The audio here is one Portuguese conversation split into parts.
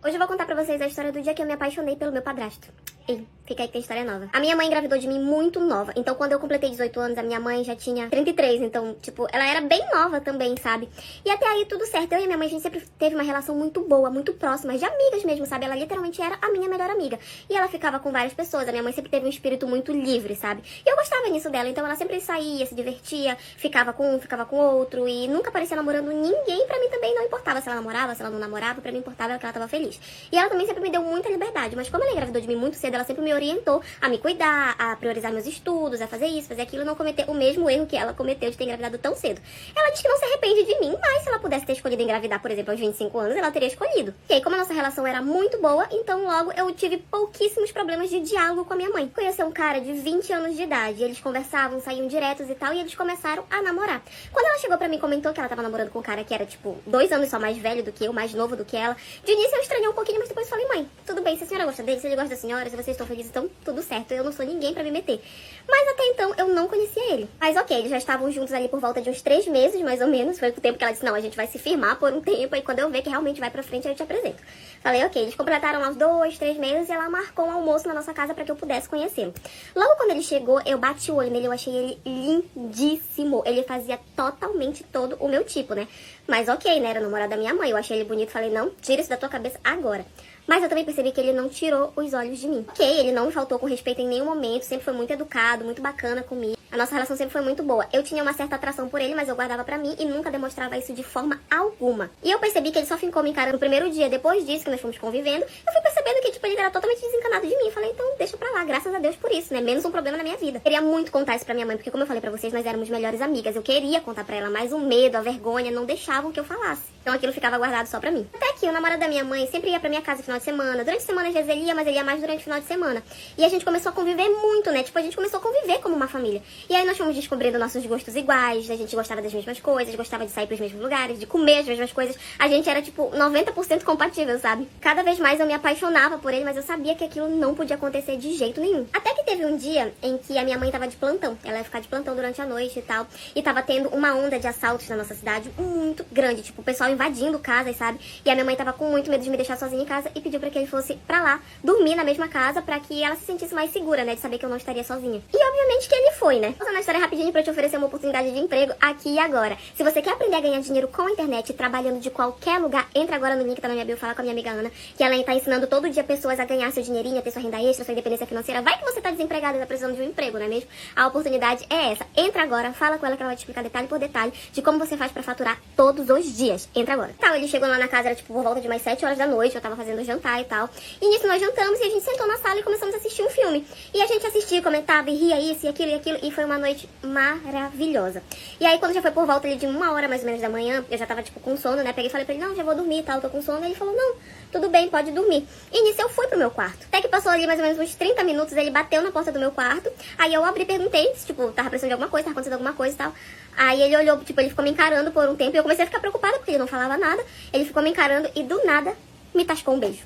Hoje eu vou contar pra vocês a história do dia que eu me apaixonei pelo meu padrasto. Ei, fica aí que tem história nova. A minha mãe engravidou de mim muito nova. Então, quando eu completei 18 anos, a minha mãe já tinha 33. Então, tipo, ela era bem nova também, sabe? E até aí tudo certo. Eu e a minha mãe, a gente sempre teve uma relação muito boa, muito próxima, de amigas mesmo, sabe? Ela literalmente era a minha melhor amiga. E ela ficava com várias pessoas. A minha mãe sempre teve um espírito muito livre, sabe? E eu gostava nisso dela. Então, ela sempre saía, se divertia, ficava com um, ficava com outro. E nunca parecia namorando ninguém. Pra mim também não importava se ela namorava, se ela não namorava. Pra mim importava que ela tava feliz. E ela também sempre me deu muita liberdade. Mas como ela engravidou de mim muito cedo, ela sempre me orientou a me cuidar, a priorizar meus estudos, a fazer isso, fazer aquilo, não cometer o mesmo erro que ela cometeu de ter engravidado tão cedo. Ela diz que não se arrepende de mim, mas se ela pudesse ter escolhido engravidar, por exemplo, aos 25 anos, ela teria escolhido. E aí, como a nossa relação era muito boa, então logo eu tive pouquíssimos problemas de diálogo com a minha mãe. Conheci um cara de 20 anos de idade, eles conversavam, saíam diretos e tal, e eles começaram a namorar. Quando ela chegou pra mim e comentou que ela tava namorando com um cara que era, tipo, 2 anos só mais velho do que eu, mais novo do que ela, de início eu estranhei um pouquinho, mas depois falei, mãe, tudo bem, se a senhora gosta dele, se ele gosta da senhora, se vocês estão felizes, então tudo certo, eu não sou ninguém pra me meter. Mas até então eu não conhecia ele. Mas ok, eles já estavam juntos ali por volta de uns 3 meses, mais ou menos. Foi o tempo que ela disse, não, a gente vai se firmar por um tempo, e quando eu ver que realmente vai pra frente, eu te apresento. Falei, ok, eles completaram lá uns 2, 3 meses, e ela marcou um almoço na nossa casa pra que eu pudesse conhecê-lo. Logo quando ele chegou, eu bati o olho nele, eu achei ele lindíssimo. Ele fazia totalmente todo o meu tipo, né? Mas ok, né, era namorado da minha mãe, eu achei ele bonito, falei, não, tira isso da tua cabeça agora. Mas eu também percebi que ele não tirou os olhos de mim. Ok, ele não me faltou com respeito em nenhum momento, sempre foi muito educado, muito bacana comigo. A nossa relação sempre foi muito boa. Eu tinha uma certa atração por ele, mas eu guardava pra mim e nunca demonstrava isso de forma alguma. E eu percebi que ele só ficou me encarando no primeiro dia. Depois disso, que nós fomos convivendo, eu fui percebendo que, tipo, ele era totalmente desencanado de mim. Falei, então deixa pra lá, graças a Deus por isso, né? Menos um problema na minha vida. Queria muito contar isso pra minha mãe, porque como eu falei pra vocês, nós éramos melhores amigas. Eu queria contar pra ela, mas o medo, a vergonha não deixavam que eu falasse. Então aquilo ficava guardado só pra mim. Até que o namorado da minha mãe sempre ia pra minha casa no final de semana. Durante a semana, às vezes ele ia, mas ele ia mais durante o final de semana. E a gente começou a conviver muito, né? Tipo, a gente começou a conviver como uma família. E aí nós fomos descobrindo nossos gostos iguais, a gente gostava das mesmas coisas, gostava de sair pros mesmos lugares, de comer as mesmas coisas. A gente era, tipo, 90% compatível, sabe? Cada vez mais eu me apaixonava por ele, mas eu sabia que aquilo não podia acontecer de jeito nenhum. Até que teve um dia em que a minha mãe tava de plantão. Ela ia ficar de plantão durante a noite e tal. E tava tendo uma onda de assaltos na nossa cidade muito grande. Tipo, o pessoal invadindo casas, sabe? E a minha mãe tava com muito medo de me deixar sozinha em casa e pediu pra que ele fosse pra lá, dormir na mesma casa, pra que ela se sentisse mais segura, né? De saber que eu não estaria sozinha. E obviamente que ele foi, né? Vou contar a história rapidinho pra te oferecer uma oportunidade de emprego aqui e agora. Se você quer aprender a ganhar dinheiro com a internet, trabalhando de qualquer lugar, entra agora no link que tá na minha bio, fala com a minha amiga Ana, que ela tá ensinando todo dia pessoas a ganhar seu dinheirinho, a ter sua renda extra, sua independência financeira. Vai que você tá desempregado e tá precisando de um emprego, não é mesmo? A oportunidade é essa. Entra agora, fala com ela que ela vai te explicar detalhe por detalhe de como você faz pra faturar todos os dias. Entra agora. Tal, ele chegou lá na casa, era tipo por volta de mais 7 horas da noite, eu tava fazendo jantar e tal. E nisso nós jantamos e a gente sentou na sala e começamos a assistir um filme. E a gente assistia, comentava e ria isso e aquilo, e foi uma noite maravilhosa. E aí quando já foi por volta ali de 1 hora mais ou menos da manhã, eu já tava tipo com sono, né? Peguei e falei pra ele, não, já vou dormir e tal, tô com sono. E ele falou, não, tudo bem, pode dormir. E nisso eu fui pro meu quarto. Até que passou ali mais ou menos uns 30 minutos, ele bateu na porta do meu quarto. Aí eu abri e perguntei se, tipo, tava precisando de alguma coisa, tava acontecendo alguma coisa e tal. Aí ele olhou, tipo, ele ficou me encarando por um tempo e eu comecei a ficar preocupada porque ele não falava nada. Ele ficou me encarando e do nada me tascou um beijo.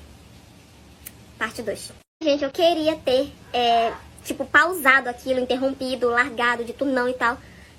Parte 2. Gente, eu queria ter, tipo, pausado aquilo, interrompido, largado, dito não e tal.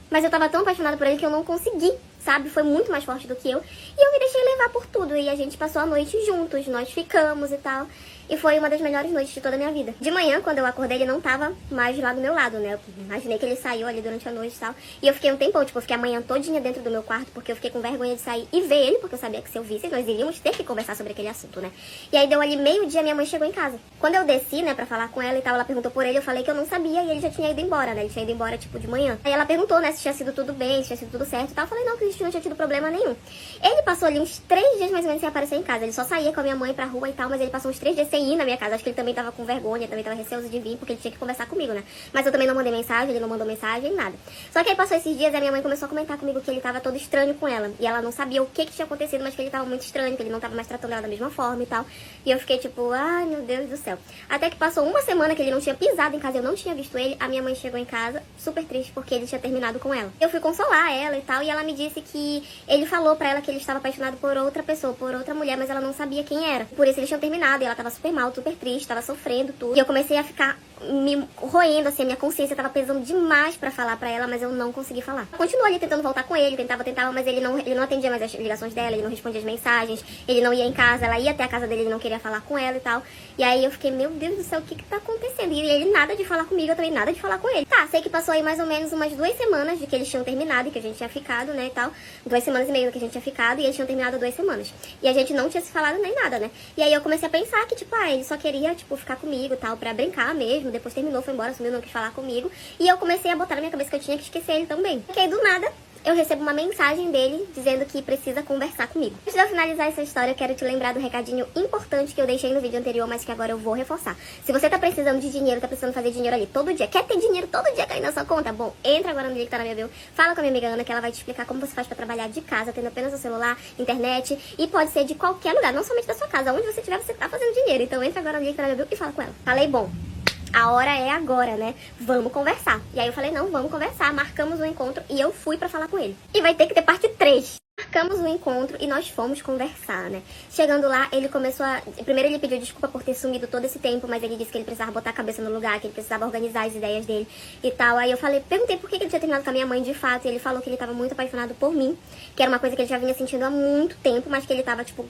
Mas eu tava tão apaixonada por ele que eu não consegui, sabe? Foi muito mais forte do que eu. E eu me deixei levar por tudo. E a gente passou a noite juntos, nós ficamos e tal. E foi uma das melhores noites de toda a minha vida. De manhã, quando eu acordei, ele não tava mais lá do meu lado, né? Eu imaginei que ele saiu ali durante a noite e tal. E eu fiquei um tempão, tipo, eu fiquei a manhã todinha dentro do meu quarto, porque eu fiquei com vergonha de sair e ver ele, porque eu sabia que se eu visse, nós iríamos ter que conversar sobre aquele assunto, né? E aí deu ali meio-dia, minha mãe chegou em casa. Quando eu desci, né, pra falar com ela e tal, ela perguntou por ele, eu falei que eu não sabia e ele já tinha ido embora, né? Ele tinha ido embora, tipo, de manhã. Aí ela perguntou, né, se tinha sido tudo bem, se tinha sido tudo certo e tal. Eu falei, não, que a gente não tinha tido problema nenhum. Ele passou ali uns 3 dias mais ou menos sem aparecer em casa. Ele só saía com a minha mãe pra rua e tal, mas ele passou uns 3 dias sem ir na minha casa. Acho que ele também tava com vergonha, também tava receoso de vir, porque ele tinha que conversar comigo, né? Mas eu também não mandei mensagem, ele não mandou mensagem, nada. Só que aí passou esses dias e a minha mãe começou a comentar comigo que ele tava todo estranho com ela. E ela não sabia o que tinha acontecido, mas que ele tava muito estranho, que ele não tava mais tratando ela da mesma forma e tal. E eu fiquei tipo, ai meu Deus do céu. Até que passou uma semana que ele não tinha pisado em casa, eu não tinha visto ele. A minha mãe chegou em casa, super triste, porque ele tinha terminado com ela. Eu fui consolar ela e tal, e ela me disse que ele falou pra ela que ele estava apaixonado por outra pessoa, por outra mulher, mas ela não sabia quem era. Por isso eles tinham terminado, e ela tava super super mal, super triste, tava sofrendo tudo. E eu comecei a ficar me roendo, assim, a minha consciência tava pesando demais pra falar pra ela, mas eu não consegui falar. Continuo ali tentando voltar com ele, tentava, mas ele não atendia mais as ligações dela, ele não respondia as mensagens, ele não ia em casa, ela ia até a casa dele, ele não queria falar com ela e tal. E aí eu fiquei, meu Deus do céu, o que tá acontecendo? E ele nada de falar comigo, eu também nada de falar com ele. Tá, sei que passou aí mais ou menos umas 2 semanas de que eles tinham terminado e que a gente tinha ficado, né, e tal. 2 semanas e meia que a gente tinha ficado e eles tinham terminado 2 semanas. E a gente não tinha se falado nem nada, né? E aí eu comecei a pensar que, tipo, ele só queria, tipo, ficar comigo e tal, pra brincar mesmo. Depois terminou, foi embora, sumiu, não quis falar comigo. E eu comecei a botar na minha cabeça que eu tinha que esquecer ele também. Porque aí, do nada, eu recebo uma mensagem dele dizendo que precisa conversar comigo. Antes de eu finalizar essa história, eu quero te lembrar do recadinho importante que eu deixei no vídeo anterior, mas que agora eu vou reforçar. Se você tá precisando de dinheiro, tá precisando fazer dinheiro ali todo dia, quer ter dinheiro todo dia caindo na sua conta? Bom, entra agora no link que tá na minha bio, fala com a minha amiga Ana, que ela vai te explicar como você faz pra trabalhar de casa, tendo apenas o celular, internet, e pode ser de qualquer lugar, não somente da sua casa, onde você estiver, você tá fazendo dinheiro. Então entra agora no link que tá na minha bio e fala com ela. Falei, bom, a hora é agora, né? Vamos conversar. E aí eu falei, não, vamos conversar. Marcamos um encontro e eu fui pra falar com ele. E vai ter que ter parte 3. Marcamos um encontro e nós fomos conversar, né? Chegando lá, ele começou a... Primeiro ele pediu desculpa por ter sumido todo esse tempo, mas ele disse que ele precisava botar a cabeça no lugar, que ele precisava organizar as ideias dele e tal. Aí eu perguntei por que ele tinha terminado com a minha mãe de fato, e ele falou que ele tava muito apaixonado por mim, que era uma coisa que ele já vinha sentindo há muito tempo, mas que ele tava, tipo,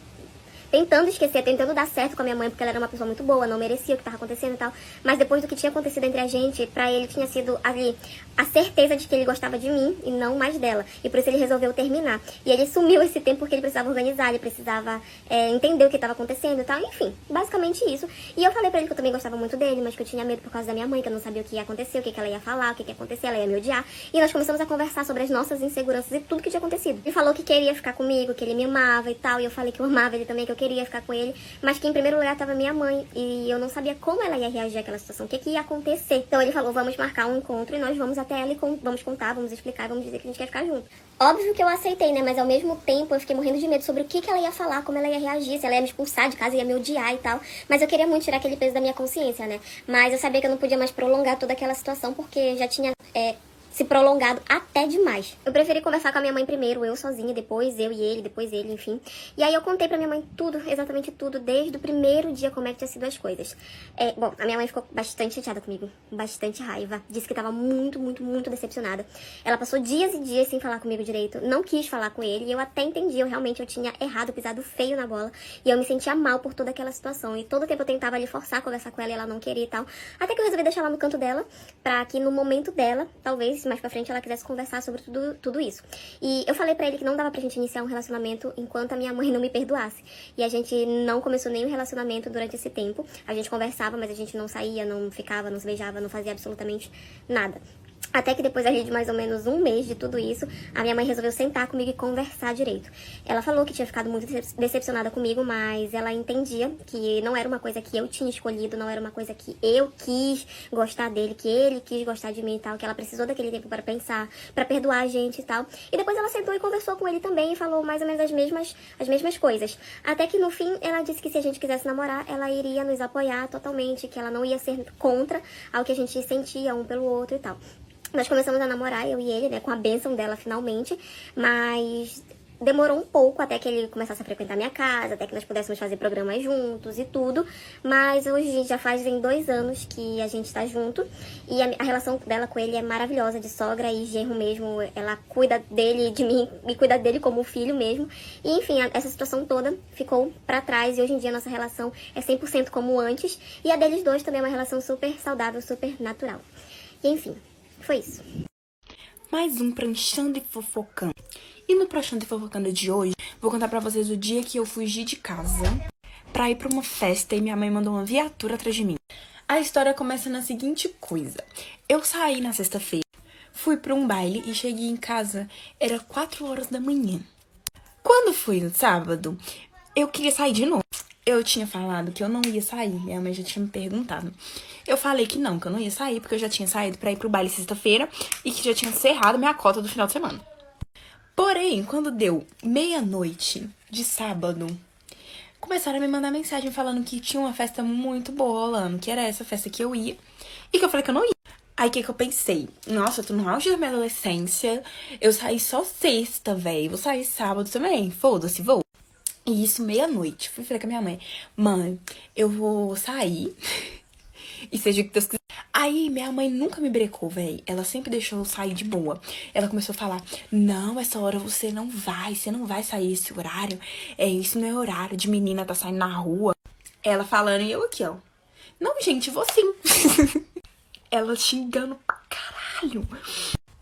tentando esquecer, tentando dar certo com a minha mãe, porque ela era uma pessoa muito boa, não merecia o que tava acontecendo e tal. Mas depois do que tinha acontecido entre a gente, pra ele tinha sido ali a certeza de que ele gostava de mim e não mais dela. E por isso ele resolveu terminar. E ele sumiu esse tempo porque ele precisava organizar, ele precisava entender o que tava acontecendo e tal. Enfim, basicamente isso. E eu falei pra ele que eu também gostava muito dele, mas que eu tinha medo por causa da minha mãe, que eu não sabia o que ia acontecer, o que ela ia falar, o que ia acontecer, ela ia me odiar. E nós começamos a conversar sobre as nossas inseguranças e tudo que tinha acontecido. Ele falou que queria ficar comigo, que ele me amava e tal. E eu falei que eu amava ele também, que eu queria ficar com ele, mas que em primeiro lugar tava minha mãe, e eu não sabia como ela ia reagir àquela situação, o que ia acontecer. Então ele falou, vamos marcar um encontro e nós vamos até ela e vamos contar, vamos explicar, vamos dizer que a gente quer ficar junto. Óbvio que eu aceitei, né, mas ao mesmo tempo eu fiquei morrendo de medo sobre o que ela ia falar, como ela ia reagir, se ela ia me expulsar de casa, ia me odiar e tal. Mas eu queria muito tirar aquele peso da minha consciência, né, mas eu sabia que eu não podia mais prolongar toda aquela situação, porque já tinha se prolongado até demais. Eu preferi conversar com a minha mãe primeiro, eu sozinha, depois eu e ele, depois ele, enfim. E aí eu contei pra minha mãe tudo, exatamente tudo, desde o primeiro dia, como é que tinha sido as coisas. Bom, a minha mãe ficou bastante chateada comigo, bastante raiva. Disse que tava muito, muito, muito decepcionada. Ela passou dias e dias sem falar comigo direito, não quis falar com ele, e eu até entendi, eu tinha errado, pisado feio na bola, e eu me sentia mal por toda aquela situação. E todo o tempo eu tentava ali forçar a conversar com ela, e ela não queria e tal. Até que eu resolvi deixar ela no canto dela, pra que no momento dela, talvez mais pra frente, ela quisesse conversar sobre tudo isso. E eu falei pra ele que não dava pra gente iniciar um relacionamento enquanto a minha mãe não me perdoasse. E a gente não começou nenhum relacionamento durante esse tempo. A gente conversava, mas a gente não saía, não ficava, não se beijava, não fazia absolutamente nada. Até que depois ali de mais ou menos um mês de tudo isso, a minha mãe resolveu sentar comigo e conversar direito. Ela falou que tinha ficado muito decepcionada comigo, mas ela entendia que não era uma coisa que eu tinha escolhido, não era uma coisa que eu quis gostar dele, que ele quis gostar de mim e tal, que ela precisou daquele tempo para pensar, para perdoar a gente e tal. E depois ela sentou e conversou com ele também e falou mais ou menos as mesmas coisas. Até que no fim ela disse que se a gente quisesse namorar, ela iria nos apoiar totalmente, que ela não ia ser contra ao que a gente sentia um pelo outro e tal. Nós começamos a namorar, eu e ele, né, com a bênção dela finalmente, mas demorou um pouco até que ele começasse a frequentar minha casa, até que nós pudéssemos fazer programas juntos e tudo, mas hoje já fazem 2 anos que a gente tá junto, e a relação dela com ele é maravilhosa, de sogra e genro mesmo. Ela cuida dele, de mim, e cuida dele como filho mesmo, e enfim, essa situação toda ficou pra trás, e hoje em dia a nossa relação é 100% como antes, e a deles dois também é uma relação super saudável, super natural. E enfim, foi isso. Mais um Pranchando e Fofocando. E no Pranchando e Fofocando de hoje, vou contar pra vocês o dia que eu fugi de casa pra ir pra uma festa e minha mãe mandou uma viatura atrás de mim. A história começa na seguinte coisa. Eu saí na sexta-feira, fui pra um baile e cheguei em casa, era 4 horas da manhã. Quando fui no sábado, eu queria sair de novo. Eu tinha falado que eu não ia sair, minha mãe já tinha me perguntado. Eu falei que eu não ia sair, porque eu já tinha saído pra ir pro baile sexta-feira e que já tinha encerrado minha cota do final de semana. Porém, quando deu meia-noite de sábado, começaram a me mandar mensagem falando que tinha uma festa muito boa rolando, que era essa festa que eu ia, e que eu falei que eu não ia. Aí, o que eu pensei? Nossa, eu tô no auge da minha adolescência, eu saí só sexta, véi, vou sair sábado também, foda-se, vou. E isso meia-noite. Fui falar com a minha mãe: mãe, eu vou sair. E seja o que Deus quiser. Aí, minha mãe nunca me brecou, véi. Ela sempre deixou eu sair de boa. Ela começou a falar: não, essa hora você não vai sair esse horário. Isso não é horário de menina tá saindo na rua. Ela falando e eu aqui, ó. Não, gente, vou sim. Ela xingando pra caralho.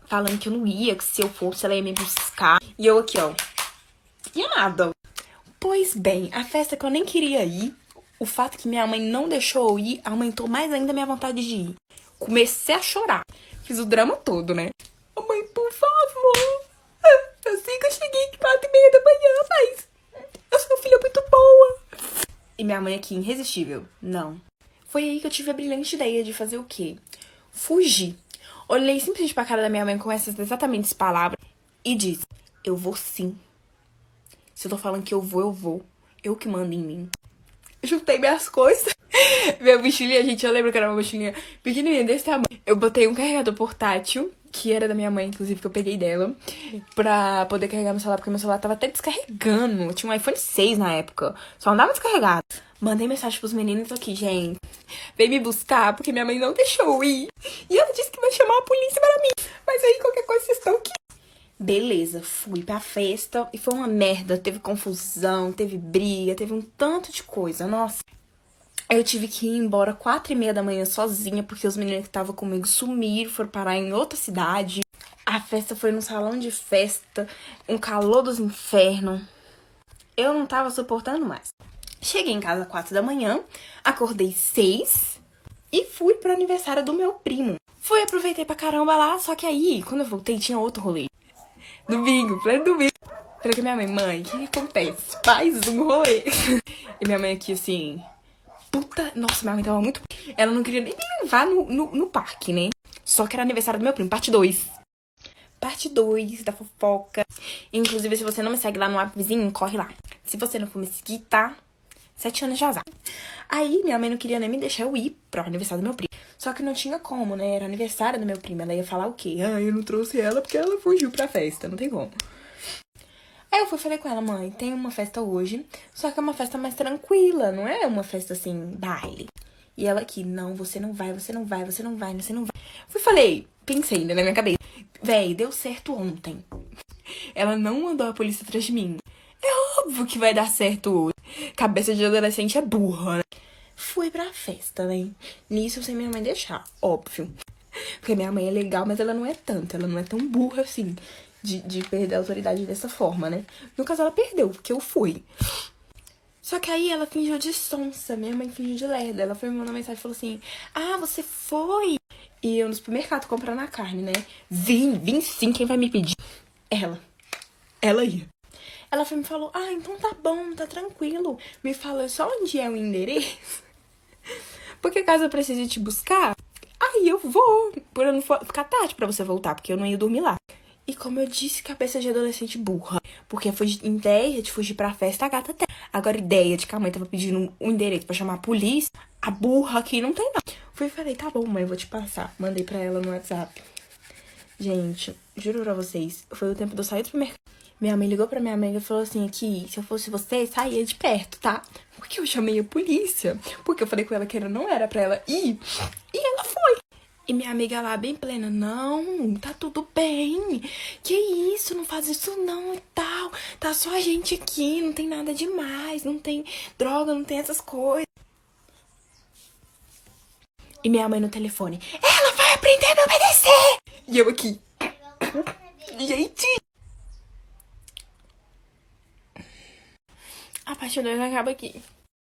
Falando que eu não ia, que se eu fosse ela ia me buscar. E eu aqui, ó. E nada. Pois bem, a festa que eu nem queria ir, o fato que minha mãe não deixou eu ir, aumentou mais ainda a minha vontade de ir. Comecei a chorar. Fiz o drama todo, né? Ô, mãe, por favor. Eu sei que eu cheguei de 4h30 da manhã, mas eu sou uma filha muito boa. E minha mãe aqui, irresistível. Não. Foi aí que eu tive a brilhante ideia de fazer o quê? Fugir. Olhei simplesmente pra cara da minha mãe com essas exatamente palavras e disse: eu vou sim. Se eu tô falando que eu vou, eu vou. Eu que mando em mim. Juntei minhas coisas. Minha mochilinha, gente, eu lembro que era uma mochilinha pequenininha desse tamanho. Eu botei um carregador portátil, que era da minha mãe, inclusive, que eu peguei dela, pra poder carregar meu celular, porque meu celular tava até descarregando. Eu tinha um iPhone 6 na época. Só andava descarregado. Mandei mensagem pros meninos aqui: gente, vem me buscar, porque minha mãe não deixou eu ir. E ela disse que vai chamar a polícia para mim. Mas aí, qualquer coisa, vocês estão aqui. Beleza, fui pra festa e foi uma merda. Teve confusão, teve briga, teve um tanto de coisa. Nossa, eu tive que ir embora 4h30 da manhã sozinha, porque os meninos que estavam comigo sumiram, foram parar em outra cidade. A festa foi num salão de festa, um calor dos infernos. Eu não tava suportando mais. Cheguei em casa 4 da manhã, acordei 6 e fui pro aniversário do meu primo. Fui, aproveitei pra caramba lá, só que aí, quando eu voltei, tinha outro rolê. Domingo, pleno domingo. Falei com a minha mãe: o que acontece? Faz um rolê. E minha mãe aqui, assim, puta... Nossa, minha mãe tava muito... Ela não queria nem me levar no parque, né? Só que era aniversário do meu primo, parte 2. Parte 2 da fofoca. Inclusive, se você não me segue lá no app vizinho, corre lá. Se você não for me seguir, tá? 7 anos de azar. Aí, minha mãe não queria nem me deixar eu ir pro aniversário do meu primo. Só que não tinha como, né? Era aniversário do meu primo. Ela ia falar o quê? Ah, eu não trouxe ela porque ela fugiu pra festa. Não tem como. Aí eu fui e falei com ela: mãe, tem uma festa hoje, só que é uma festa mais tranquila, não é uma festa assim, baile. E ela aqui: não, você não vai, você não vai, você não vai, você não vai. Fui e falei, pensei ainda na minha cabeça: véi, deu certo ontem. Ela não mandou a polícia atrás de mim. É óbvio que vai dar certo hoje. Cabeça de adolescente é burra, né? Fui pra festa, né? Nisso sem minha mãe deixar, óbvio. Porque minha mãe é legal, mas ela não é tanto. Ela não é tão burra assim, de perder a autoridade dessa forma, né? No caso, ela perdeu, porque eu fui. Só que aí ela fingiu de sonsa. Minha mãe fingiu de lerda. Ela foi me mandar mensagem e falou assim: ah, você foi? E eu no supermercado comprando a carne, né? Vim sim, quem vai me pedir? Ela ia. Ela foi e me falou: ah, então tá bom, tá tranquilo. Me fala só onde é o endereço. Porque caso eu precise te buscar, aí eu vou. Por eu não ficar tarde pra você voltar, porque eu não ia dormir lá. E como eu disse, cabeça de adolescente burra. Porque foi ideia de fugir pra festa, a gata tem. Agora, ideia de que a mãe tava pedindo um endereço pra chamar a polícia, a burra aqui não tem, não. Fui e falei: tá bom, mãe, eu vou te passar. Mandei pra ela no WhatsApp. Gente, juro pra vocês, foi o tempo de eu sair do supermercado. Minha mãe ligou pra minha amiga e falou assim: que se eu fosse você, saía de perto, tá? Porque eu chamei a polícia. Porque eu falei com ela que não era pra ela ir. E ela foi. E minha amiga lá, bem plena: não, tá tudo bem. Que isso, não faz isso não e tal. Tá só a gente aqui, não tem nada demais. Não tem droga, não tem essas coisas. E minha mãe no telefone: ela vai aprender a me obedecer. E eu aqui: gente... A parte 2 acaba aqui.